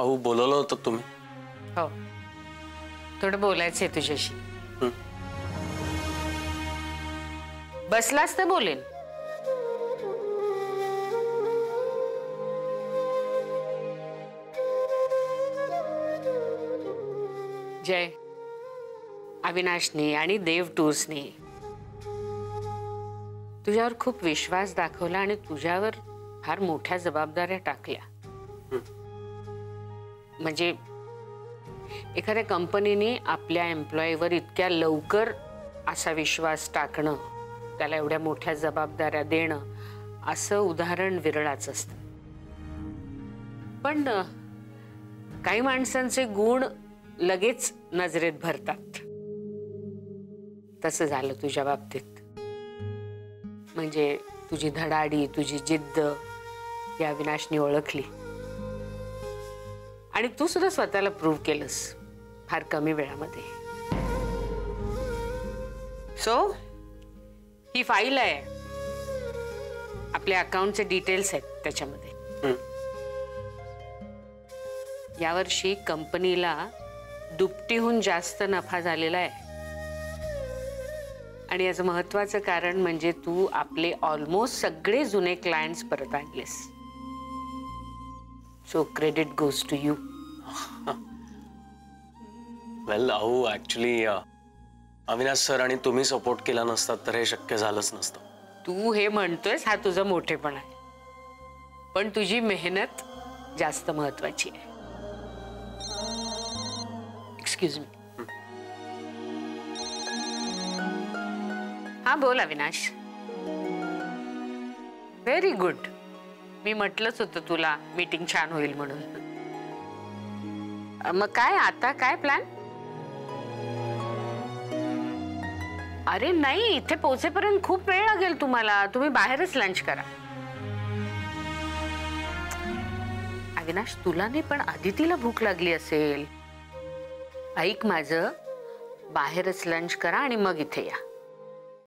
अहो बोलवलं होतं तुम्ही? हो, थोडं बोलायचंय तुझ्याशी. बसलास तर बोलेन. जय, अविनाशनी आणि देव टूर्सनी तुझ्यावर खूप विश्वास दाखवला आणि तुझ्यावर फार मोठ्या जबाबदाऱ्या टाकल्या. म्हणजे एखाद्या कंपनीने आपल्या एम्प्लॉयीवर इतक्या लवकर असा विश्वास टाकणं, त्याला एवढ्या मोठ्या जबाबदाऱ्या देणं, असं उदाहरण विरळच असतं. पण काही माणसांचे गुण लगेच नजरेत भरतात. तसं झालं तुझ्या बाबतीत. म्हणजे तुझी धडाडी, तुझी जिद्द या अविनाशनी ओळखली आणि तू सुद्धा स्वतःला प्रूव्ह केलंस फार कमी वेळामध्ये. सो ही फाईल आहे, आपल्या अकाउंटचे डिटेल्स आहेत त्याच्यामध्ये. यावर्षी कंपनीला दुपटीहून जास्त नफा झालेला आहे आणि याचं महत्वाचं कारण म्हणजे तू आपले ऑलमोस्ट सगळे जुने क्लायंट्स परत आणलेस. So credit goes to you. Well अहो ऍक्च्युली अविनाश सर आणि तुम्ही सपोर्ट केला नसतात तर हे शक्य झालंच नसतं. तू हे म्हणतोयस हा तुझा मोठेपणा आहे, पण तुझी मेहनत जास्त महत्वाची आहे. Excuse me. हा बोल अविनाश. Very good. मी म्हटलंच होतं तुला मीटिंग छान होईल म्हणून. मग काय आता काय प्लॅन? अरे नाही, इथे पोहोचेपर्यंत खूप वेळ लागेल तुम्हाला. तुम्ही बाहेरच लंच करा. अविनाश तुला नाही पण अदितीला भूक लागली असेल. ऐक माझं, बाहेरच लंच करा आणि मग इथे या.